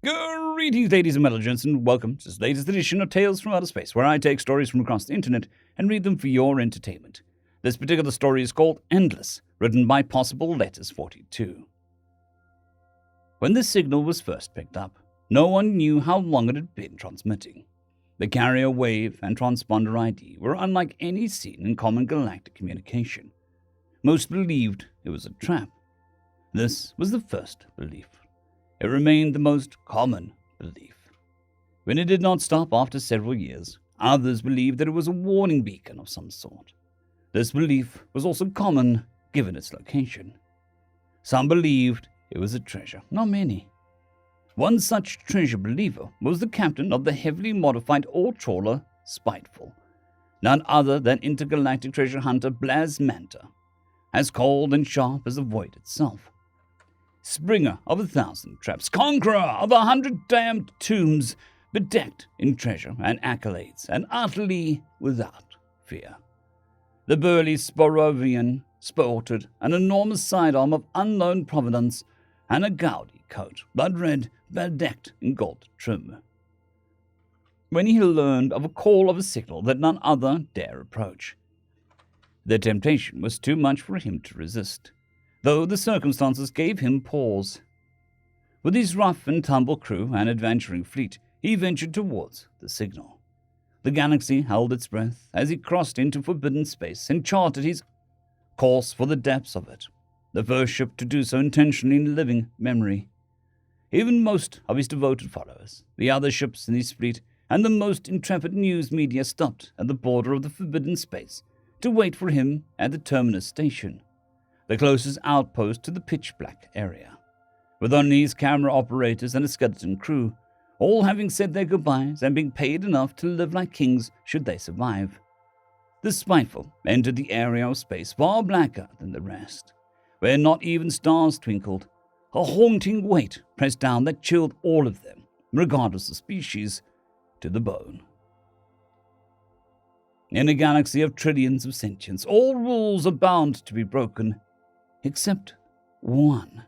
Greetings, ladies and gentlemen, and welcome to this latest edition of Tales from Outer Space, where I take stories from across the internet and read them for your entertainment. This particular story is called Endless, written by Possible Letters 42. When the signal was first picked up, no one knew how long it had been transmitting. The carrier wave and transponder ID were unlike any seen in common galactic communication. Most believed it was a trap. This was the first belief. It remained the most common belief. When it did not stop after several years, others believed that it was a warning beacon of some sort. This belief was also common, given its location. Some believed it was a treasure, not many. One such treasure believer was the captain of the heavily modified ore trawler Spiteful, none other than intergalactic treasure hunter Blaz Manta, as cold and sharp as the void itself. Springer of 1,000 traps, conqueror of 100 damned tombs, bedecked in treasure and accolades, and utterly without fear. The burly Sporovian sported an enormous sidearm of unknown provenance and a gaudy coat, blood red, bedecked in gold trim. When he learned of a call of a signal that none other dare approach, the temptation was too much for him to resist, though the circumstances gave him pause. With his rough and tumble crew and adventuring fleet, he ventured towards the signal. The galaxy held its breath as he crossed into forbidden space and charted his course for the depths of it, the first ship to do so intentionally in living memory. Even most of his devoted followers, the other ships in his fleet, and the most intrepid news media stopped at the border of the forbidden space to wait for him at the terminus station, the closest outpost to the pitch-black area, with only his camera operators and a skeleton crew, all having said their goodbyes and being paid enough to live like kings should they survive. The Spiteful entered the area of space far blacker than the rest, where not even stars twinkled. A haunting weight pressed down that chilled all of them, regardless of species, to the bone. In a galaxy of trillions of sentients, all rules are bound to be broken, except one.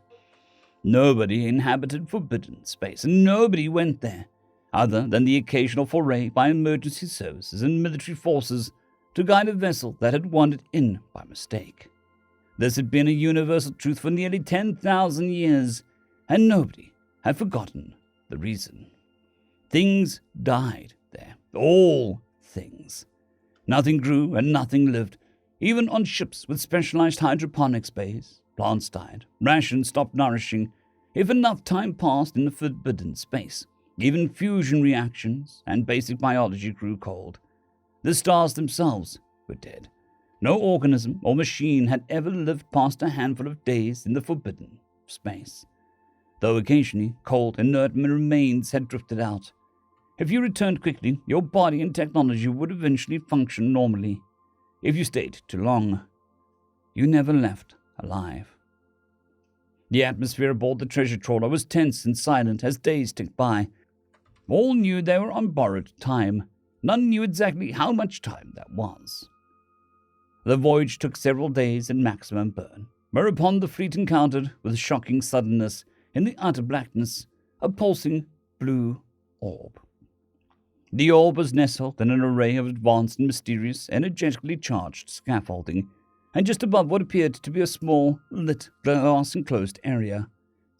Nobody inhabited forbidden space, and nobody went there, other than the occasional foray by emergency services and military forces to guide a vessel that had wandered in by mistake. This had been a universal truth for nearly 10,000 years, and nobody had forgotten the reason. Things died there, all things. Nothing grew and nothing lived. Even on ships with specialized hydroponics bays, plants died, rations stopped nourishing. If enough time passed in the forbidden space, even fusion reactions and basic biology grew cold. The stars themselves were dead. No organism or machine had ever lived past a handful of days in the forbidden space, though occasionally cold, inert remains had drifted out. If you returned quickly, your body and technology would eventually function normally. If you stayed too long, you never left alive. The atmosphere aboard the treasure trawler was tense and silent as days ticked by. All knew they were on borrowed time. None knew exactly how much time that was. The voyage took several days at maximum burn, whereupon the fleet encountered, with shocking suddenness, in the utter blackness, a pulsing blue orb. The orb was nestled in an array of advanced and mysterious, energetically charged scaffolding, and just above what appeared to be a small, lit, glass-enclosed area.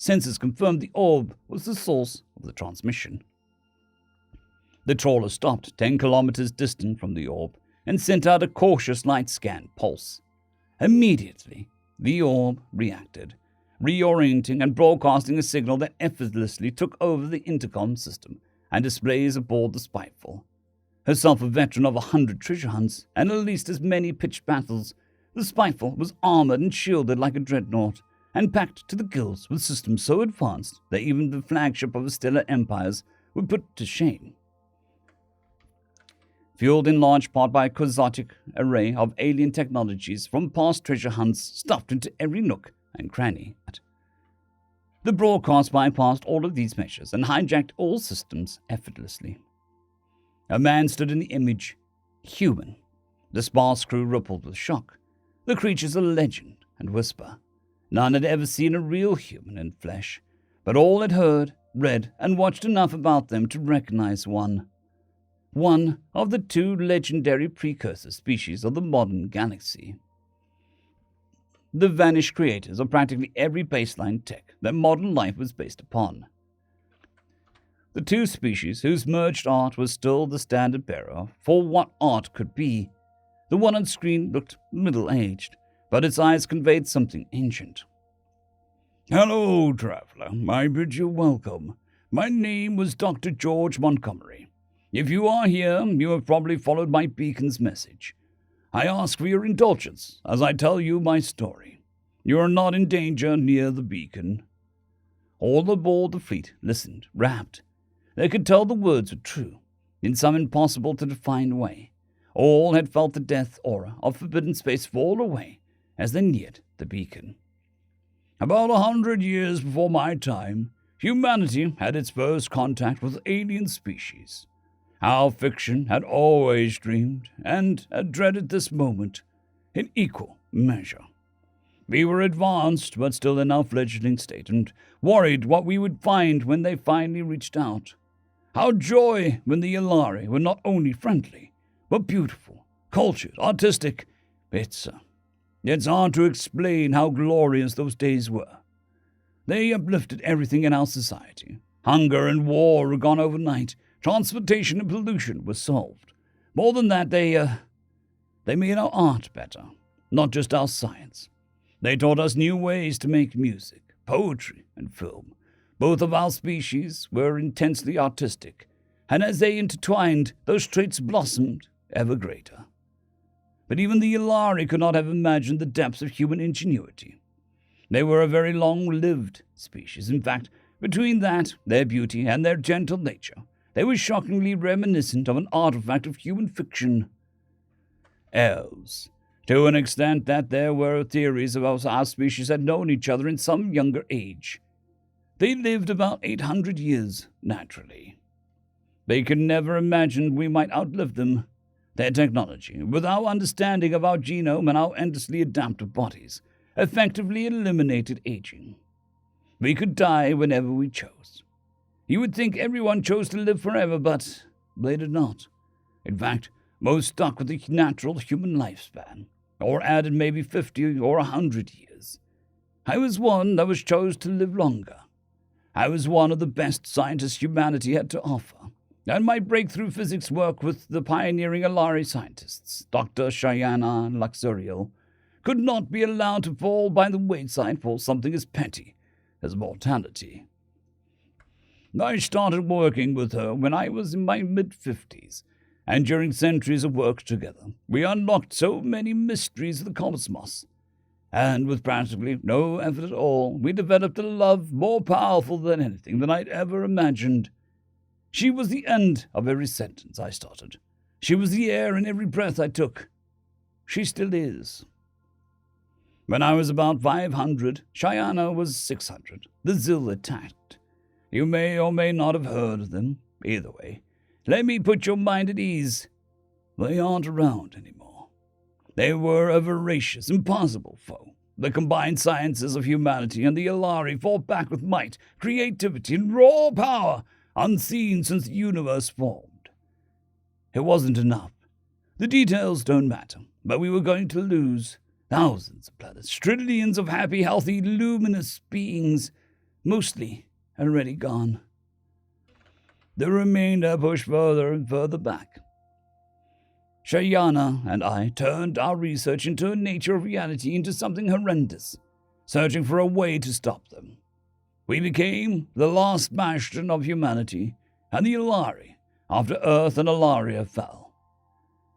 Sensors confirmed the orb was the source of the transmission. The trawler stopped 10 kilometers distant from the orb and sent out a cautious light scan pulse. Immediately, the orb reacted, reorienting and broadcasting a signal that effortlessly took over the intercom system and displays aboard the Spiteful. Herself a veteran of 100 treasure hunts and at least as many pitched battles, the Spiteful was armored and shielded like a dreadnought, and packed to the gills with systems so advanced that even the flagship of the stellar empires were put to shame. Fueled in large part by a quixotic array of alien technologies from past treasure hunts stuffed into every nook and cranny. The broadcast bypassed all of these measures and hijacked all systems effortlessly. A man stood in the image, human. The sparse crew rippled with shock. The creature's a legend and whisper. None had ever seen a real human in flesh, but all had heard read, and watched enough about them to recognize one. One of the two legendary precursor species of the modern galaxy. The vanished creators of practically every baseline tech that modern life was based upon. The two species whose merged art was still the standard bearer for what art could be. The one on screen looked middle-aged, but its eyes conveyed something ancient. "Hello, traveler. I bid you welcome. My name was Dr. George Montgomery. If you are here, you have probably followed my beacon's message. I ask for your indulgence as I tell you my story. You are not in danger near the beacon." All aboard the fleet listened, rapt. They could tell the words were true, in some impossible to define way. All had felt the death aura of forbidden space fall away as they neared the beacon. "About 100 years before my time, humanity had its first contact with alien species. Our fiction had always dreamed and had dreaded this moment in equal measure. We were advanced, but still in our fledgling state, and worried what we would find when they finally reached out. Our joy when the Yalari were not only friendly, but beautiful, cultured, artistic. It's hard to explain how glorious those days were. They uplifted everything in our society. Hunger and war were gone overnight. Transportation and pollution were solved. More than that, they made our art better, not just our science. They taught us new ways to make music, poetry, and film. Both of our species were intensely artistic, and as they intertwined, those traits blossomed ever greater. But even the Yalari could not have imagined the depths of human ingenuity. They were a very long-lived species. In fact, between that, their beauty, and their gentle nature, they were shockingly reminiscent of an artifact of human fiction. Elves, to an extent that there were theories about our species had known each other in some younger age. They lived about 800 years, naturally. They could never imagine we might outlive them. Their technology, with our understanding of our genome and our endlessly adaptive bodies, effectively eliminated aging. We could die whenever we chose. You would think everyone chose to live forever, but they did not. In fact, most stuck with the natural human lifespan, or added maybe 50 or 100 years. I was one that was chose to live longer. I was one of the best scientists humanity had to offer, and my breakthrough physics work with the pioneering Alari scientists, Dr. Shayana and Luxurial, could not be allowed to fall by the wayside for something as petty as mortality. I started working with her when I was in my mid-50s, and during centuries of work together, we unlocked so many mysteries of the cosmos. And with practically no effort at all, we developed a love more powerful than anything that I'd ever imagined. She was the end of every sentence I started. She was the air in every breath I took. She still is. When I was about 500, Shayana was 600. The Zil attacked. You may or may not have heard of them. Either way, let me put your mind at ease. They aren't around anymore. They were a voracious, impossible foe. The combined sciences of humanity and the Alari fought back with might, creativity, and raw power, unseen since the universe formed. It wasn't enough. The details don't matter, but we were going to lose thousands of planets, trillions of happy, healthy, luminous beings, mostly already gone. The remainder pushed further and further back. Shayana and I turned our research into a nature of reality into something horrendous, searching for a way to stop them. We became the last bastion of humanity, and the Alari, after Earth and Alaria fell.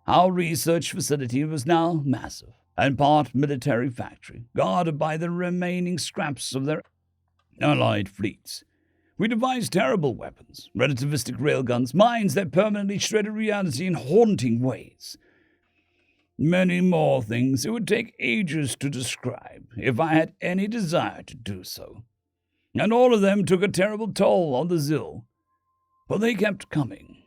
Our research facility was now massive, and part military factory, guarded by the remaining scraps of their allied fleets. We devised terrible weapons, relativistic railguns, mines that permanently shredded reality in haunting ways. Many more things it would take ages to describe if I had any desire to do so. And all of them took a terrible toll on the Zil, but they kept coming.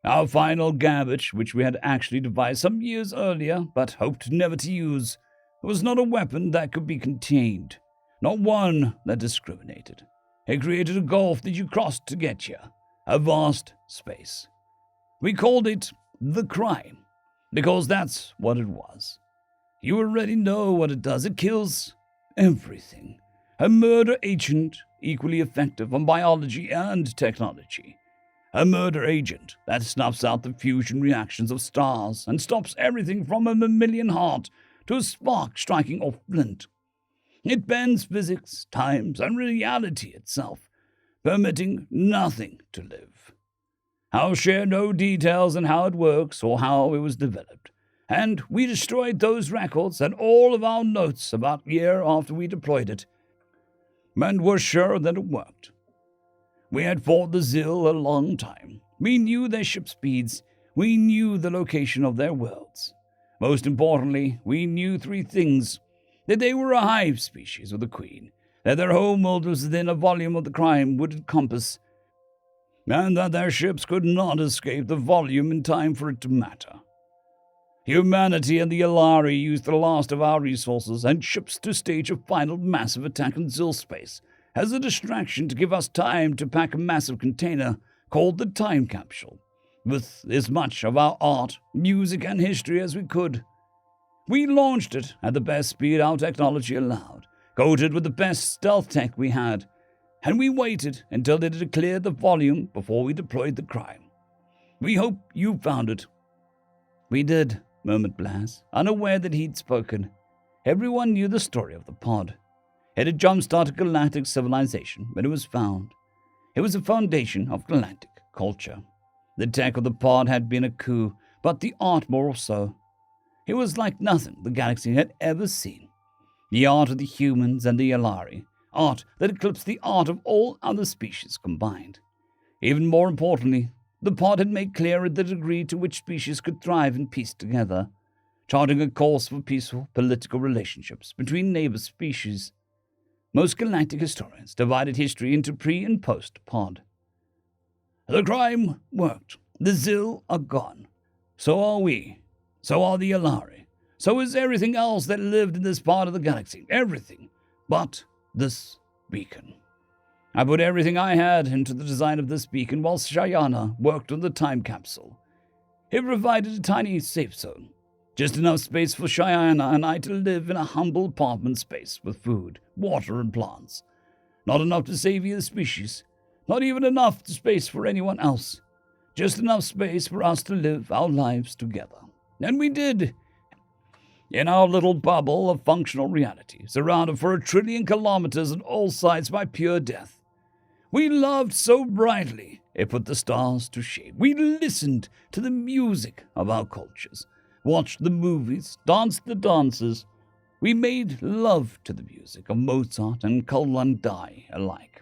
Our final garbage, which we had actually devised some years earlier, but hoped never to use, was not a weapon that could be contained. not one that discriminated. It created a gulf that you crossed to get here, a vast space. We called it the crime, because that's what it was. You already know what it does. It kills everything. A murder agent equally effective on biology and technology. A murder agent that snuffs out the fusion reactions of stars and stops everything from a mammalian heart to a spark striking off flint. It bends physics, times, and reality itself, permitting nothing to live. I'll share no details on how it works or how it was developed, and we destroyed those records and all of our notes about a year after we deployed it, and were sure that it worked. We had fought the Zill a long time. We knew their ship speeds. We knew the location of their worlds. Most importantly, we knew three things: that they were a hive species of the Queen, that their homeworld was within a volume of the crime would encompass, and that their ships could not escape the volume in time for it to matter. Humanity and the Ilari used the last of our resources and ships to stage a final massive attack on Zill space as a distraction to give us time to pack a massive container called the Time Capsule, with as much of our art, music, and history as we could. We launched it at the best speed our technology allowed, coated with the best stealth tech we had, and we waited until it had cleared the volume before we deployed the crime. We hope you found it. We did, murmured Blas, unaware that he'd spoken. Everyone knew the story of the pod. It had jump-started galactic civilization when it was found. It was the foundation of galactic culture. The tech of the pod had been a coup, but the art more so. It was like nothing the galaxy had ever seen. The art of the humans and the Ilari, art that eclipsed the art of all other species combined. Even more importantly, the pod had made clearer the degree to which species could thrive in peace together, charting a course for peaceful political relationships between neighbor species. Most galactic historians divided history into pre- and post-pod. The crime worked. The Zill are gone. So are we. So are the Ilari. So is everything else that lived in this part of the galaxy. Everything. But this beacon. I put everything I had into the design of this beacon while Shayana worked on the time capsule. It provided a tiny safe zone. Just enough space for Shayana and I to live in a humble apartment space with food, water, and plants. Not enough to save either species. Not even enough space for anyone else. Just enough space for us to live our lives together. And we did. In our little bubble of functional reality, surrounded for 1 trillion kilometers on all sides by pure death. We loved so brightly, it put the stars to shame. We listened to the music of our cultures, watched the movies, danced the dances. We made love to the music of Mozart and Kulwan Dai alike.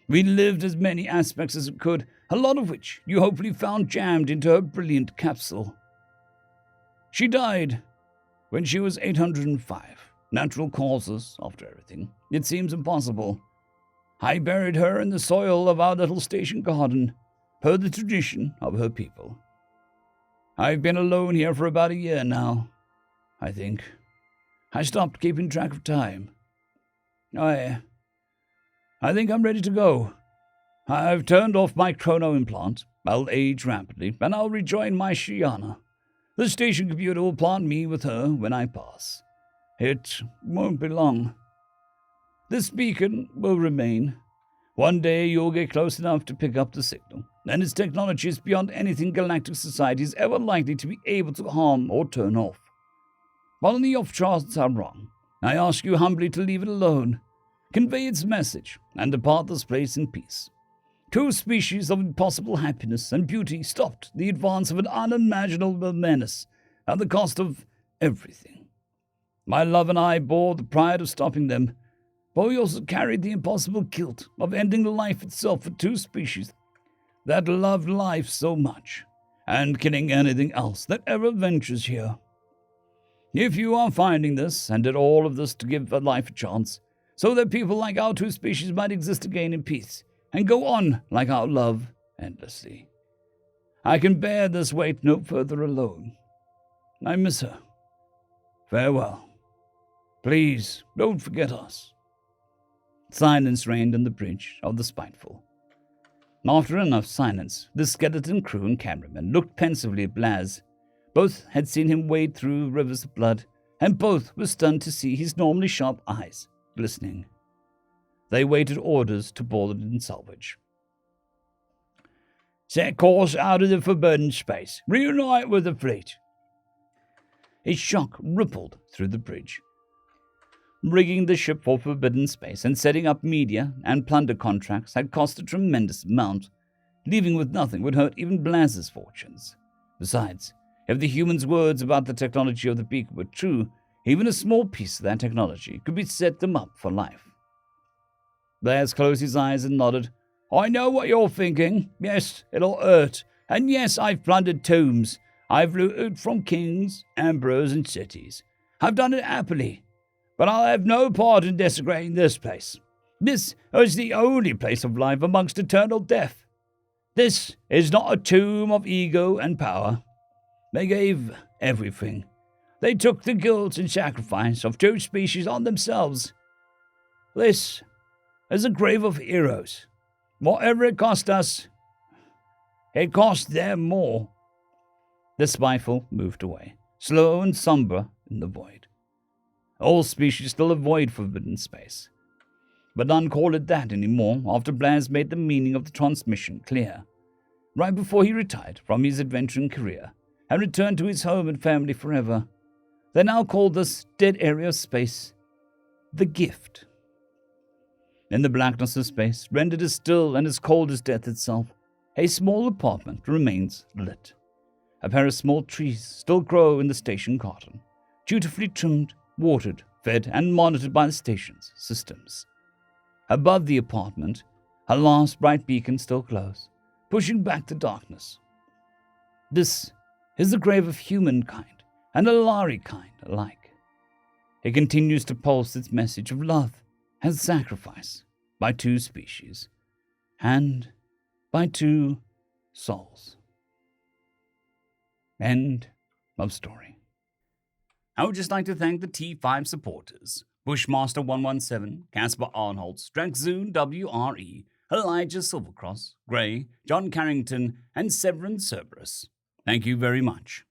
We lived as many aspects as we could, a lot of which you hopefully found jammed into her brilliant capsule. She died when she was 805. Natural causes, after everything. It seems impossible. I buried her in the soil of our little station garden, per the tradition of her people. I've been alone here for about a year now, I think. I stopped keeping track of time. I think I'm ready to go. I've turned off my chrono implant. I'll age rapidly, and I'll rejoin my Shiana. The station computer will plant me with her when I pass. It won't be long. This beacon will remain. One day you'll get close enough to pick up the signal, and its technology is beyond anything galactic society is ever likely to be able to harm or turn off. But on the off chance I'm wrong, I ask you humbly to leave it alone, convey its message, and depart this place in peace. 2 species of impossible happiness and beauty stopped the advance of an unimaginable menace at the cost of everything. My love and I bore the pride of stopping them, but we also carried the impossible guilt of ending life itself for 2 species that loved life so much, and killing anything else that ever ventures here. If you are finding this, and did all of this to give life a chance, so that people like our 2 species might exist again in peace, and go on like our love endlessly. I can bear this weight no further alone. I miss her. Farewell. Please, don't forget us. Silence reigned on the bridge of the Spiteful. After enough silence, the skeleton crew and cameraman looked pensively at Blaz. Both had seen him wade through rivers of blood, and both were stunned to see his normally sharp eyes glistening. They waited orders to board and salvage. Set course out of the forbidden space. Reunite with the fleet. A shock rippled through the bridge. Rigging the ship for forbidden space and setting up media and plunder contracts had cost a tremendous amount. Leaving with nothing would hurt even Blaz's fortunes. Besides, if the humans' words about the technology of the beacon were true, even a small piece of that technology could set them up for life. Blaz closed his eyes and nodded. I know what you're thinking. Yes, it'll hurt. And yes, I've plundered tombs. I've looted from kings, emperors, and cities. I've done it happily. But I'll have no part in desecrating this place. This is the only place of life amongst eternal death. This is not a tomb of ego and power. They gave everything. They took the guilt and sacrifice of two species on themselves. This is a grave of heroes. Whatever it cost us, it cost them more. The Spiteful moved away, slow and somber in the void. All species still avoid forbidden space. But none called it that anymore after Blaz made the meaning of the transmission clear. Right before he retired from his adventuring career and returned to his home and family forever, they now called this dead area of space the Gift. In the blackness of space, rendered as still and as cold as death itself, a small apartment remains lit. A pair of small trees still grow in the station garden, dutifully trimmed, watered, fed, and monitored by the station's systems. Above the apartment, a last bright beacon still glows, pushing back the darkness. This is the grave of humankind and Alari kind alike. It continues to pulse its message of love and sacrifice by two species and by two souls. End of story. I would just like to thank the T5 supporters: Bushmaster 117, Casper Arnholtz, Drexzoon WRE, Elijah Silvercross, Gray, John Carrington, and Severin Cerberus. Thank you very much.